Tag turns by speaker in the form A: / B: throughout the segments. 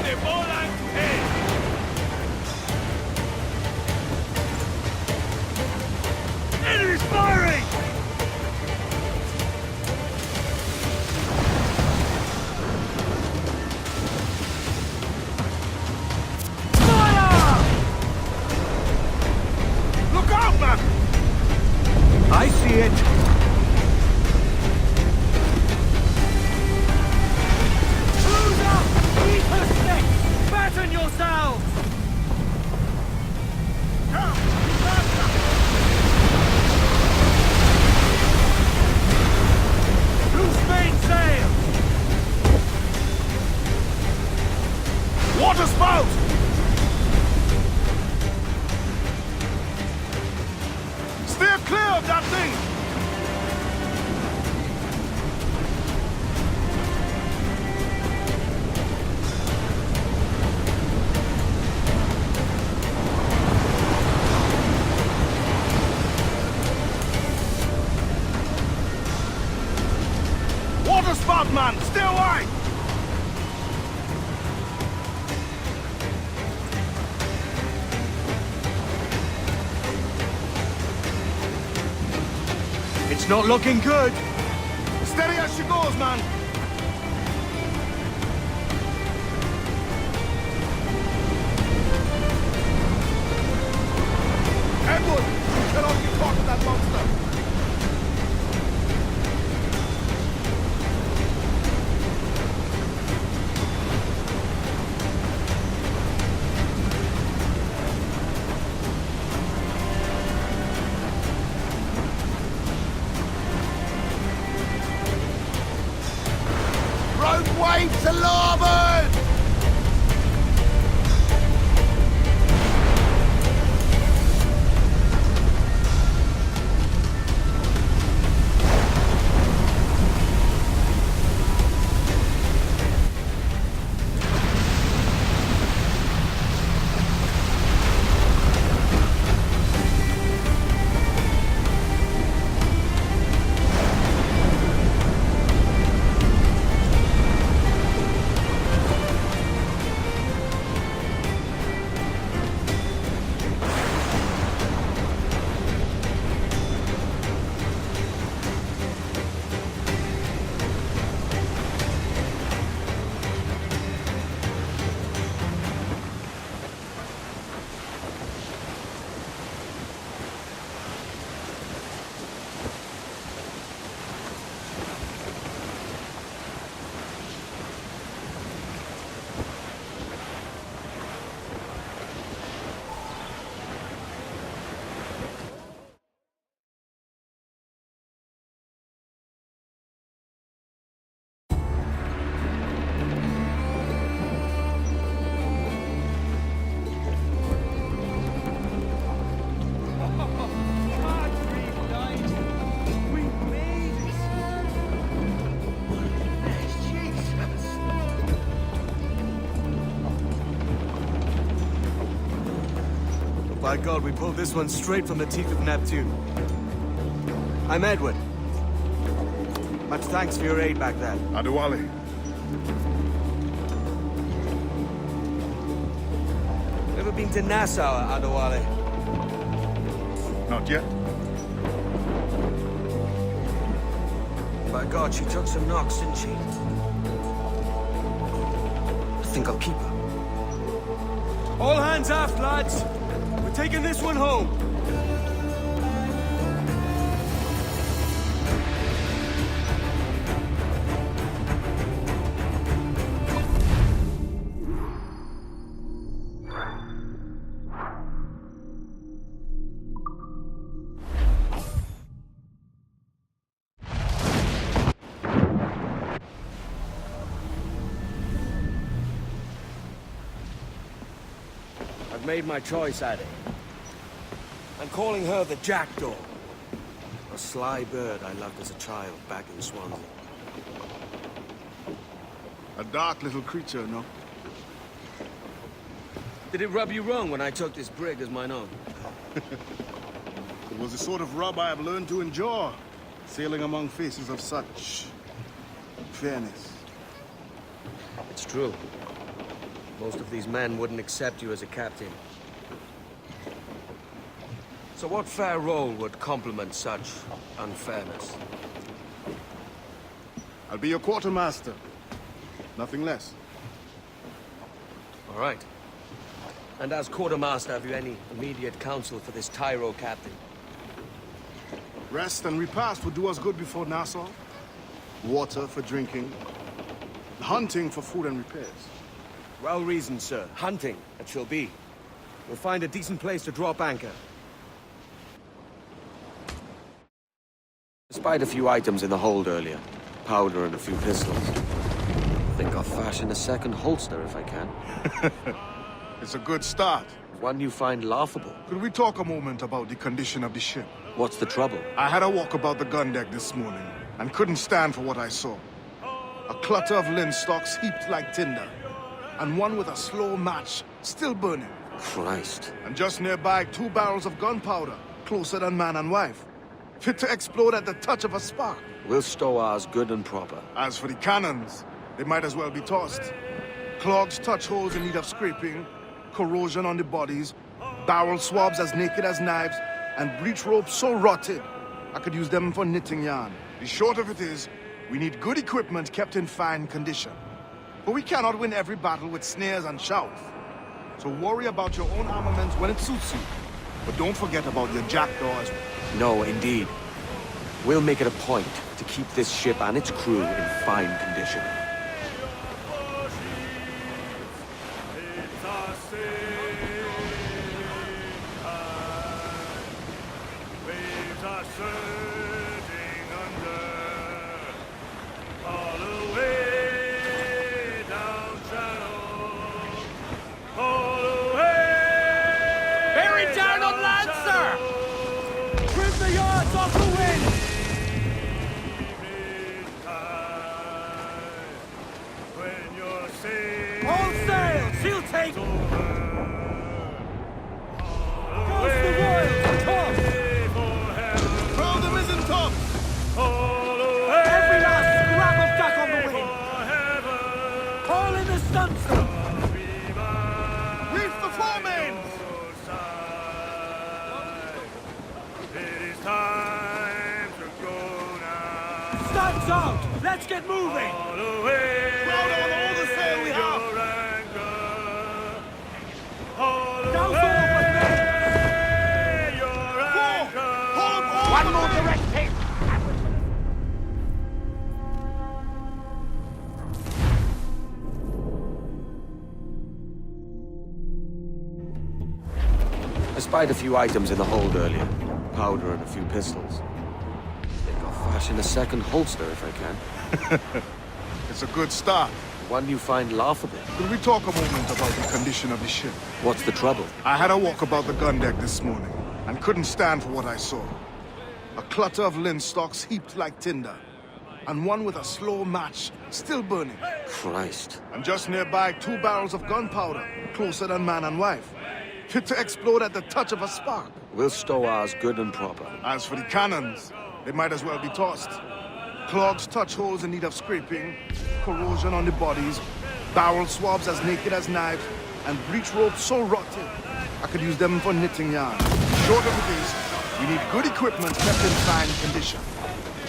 A: ¡De bola! Enemy's firing! Fire! Look out, man! I see it. Who's up? Eat her stick! Batten yourselves! Come! Faster! Loose mainsail! Water spout! Steer clear of that thing! Water spout, man! Stay away! It's not looking good. Steady as she goes, man. Edward, you cannot be caught in that monster. Wave to larboard!
B: By God, we pulled this one straight from the teeth of Neptune. I'm Edward. Much thanks for your aid back then.
C: Adewale.
B: Ever been to Nassau, Adewale?
C: Not yet.
B: By God, she took some knocks, didn't she? I think I'll keep her. All hands aft, lads! We're taking this one home! I've made my choice, Addy. I'm calling her the Jackdaw. A sly bird I loved as a child back in Swansea.
C: A dark little creature, no?
B: Did it rub you wrong when I took this brig as mine own?
C: It was the sort of rub I have learned to endure, sailing among faces of such fairness.
B: It's true. Most of these men wouldn't accept you as a captain. So what fair role would complement such unfairness?
C: I'll be your quartermaster. Nothing less.
B: All right. And as quartermaster, have you any immediate counsel for this Tyro captain?
C: Rest and repast would do us good before Nassau. Water for drinking. Hunting for food and repairs.
B: Well reasoned, sir. Hunting, it shall be. We'll find a decent place to drop anchor. Despite a few items in the hold earlier, powder and a few pistols, I think I'll fashion a second holster if I can.
C: It's a good start.
B: One you find laughable.
C: Could we talk a moment about the condition of the ship?
B: What's the trouble?
C: I had a walk about the gun deck this morning and couldn't stand for what I saw. A clutter of linstocks heaped like tinder, and one with a slow match still burning.
B: Christ.
C: And just nearby, 2 barrels of gunpowder, closer than man and wife, fit to explode at the touch of a spark.
B: We'll stow ours good and proper.
C: As for the cannons, they might as well be tossed. Clogs touch holes in need of scraping, corrosion on the bodies, barrel swabs as naked as knives, and breech ropes so rotted, I could use them for knitting yarn. The short of it is, we need good equipment kept in fine condition. But we cannot win every battle with snares and shouts. So worry about your own armaments when it suits you. But don't forget about your jackdaw as well.
B: No, indeed. We'll make it a point to keep this ship and its crew in fine condition. Let's get moving!
C: Crowd on all the sail we have!
A: One more direct hit!
B: Despite a few items in the hold earlier, powder and a few pistols, I think I'll fashion a second holster if I can.
C: It's a good start.
B: One you find laughable.
C: Could we talk a moment about the condition of the ship?
B: What's the trouble?
C: I had a walk about the gun deck this morning and couldn't stand for what I saw. A clutter of linstocks heaped like tinder, and one with a slow match still burning.
B: Christ.
C: And just nearby, 2 barrels of gunpowder, closer than man and wife, fit to explode at the touch of a spark.
B: We'll stow ours good and proper.
C: As for the cannons, they might as well be tossed. Clogs touch holes in need of scraping, corrosion on the bodies, barrel swabs as naked as knives, and breech ropes so rotted, I could use them for knitting yarn. Short of it is, we need good equipment kept in fine condition.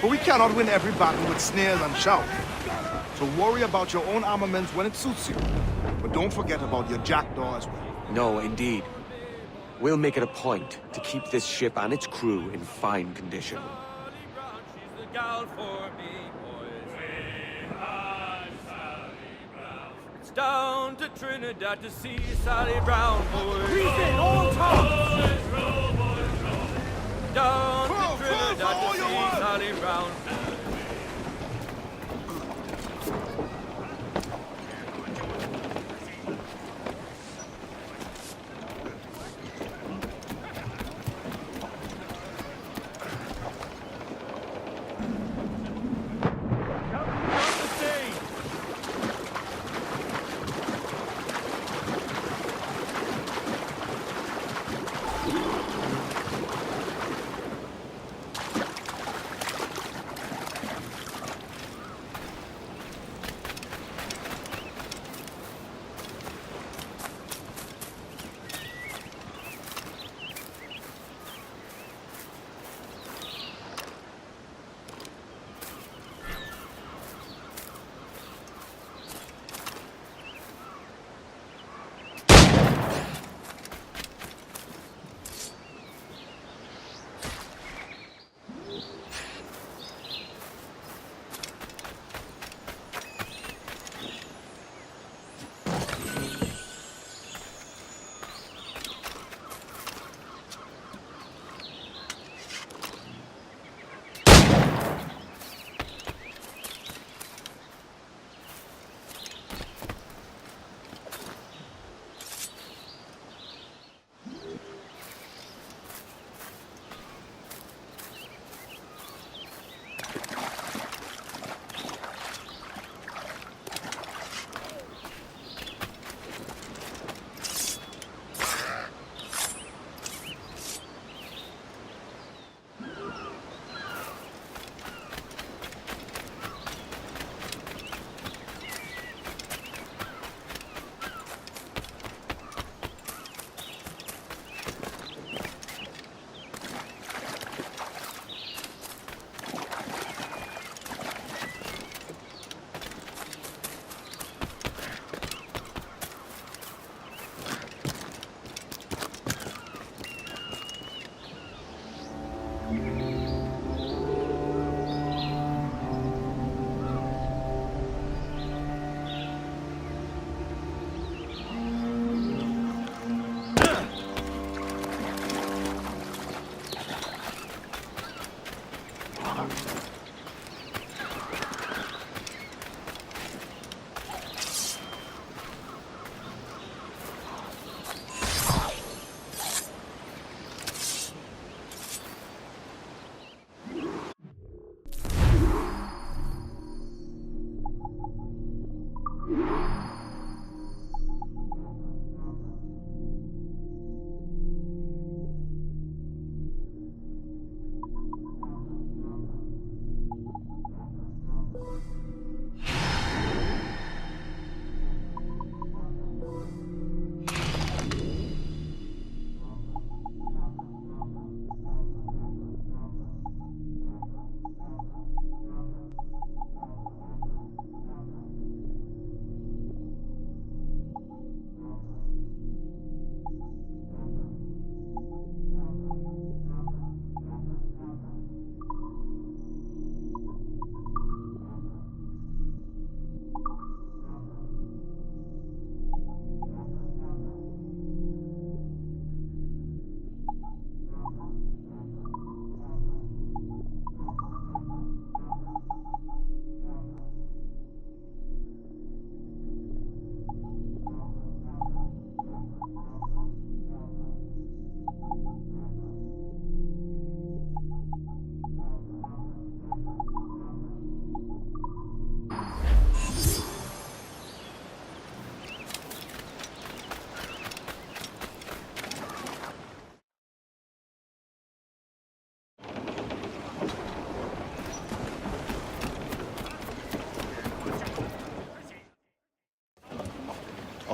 C: But we cannot win every battle with snares and shouts. So worry about your own armaments when it suits you. But don't forget about your jackdaw as well.
B: No, indeed. We'll make it a point to keep this ship and its crew in fine condition.
D: It's down to Trinidad to see Sally Brown, boys.
A: Breathe in, all tops!
D: Down to Trinidad to see Sally Brown.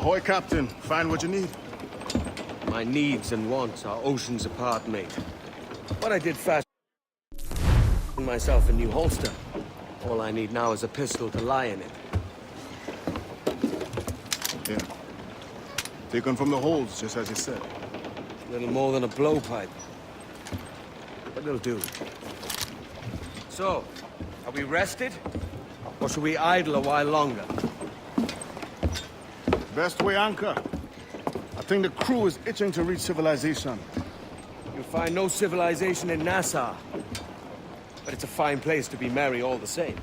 C: Ahoy, Captain. Find what you need.
B: My needs and wants are oceans apart, mate. But I did fast myself a new holster. All I need now is a pistol to lie in it.
C: Yeah. Taken from the holds, just as you said.
B: Little more than a blowpipe. But it'll do. So, are we rested? Or should we idle a while longer?
C: Best way anchor. I think the crew is itching to reach civilization.
B: You'll find no civilization in Nassau. But it's a fine place to be merry all the same.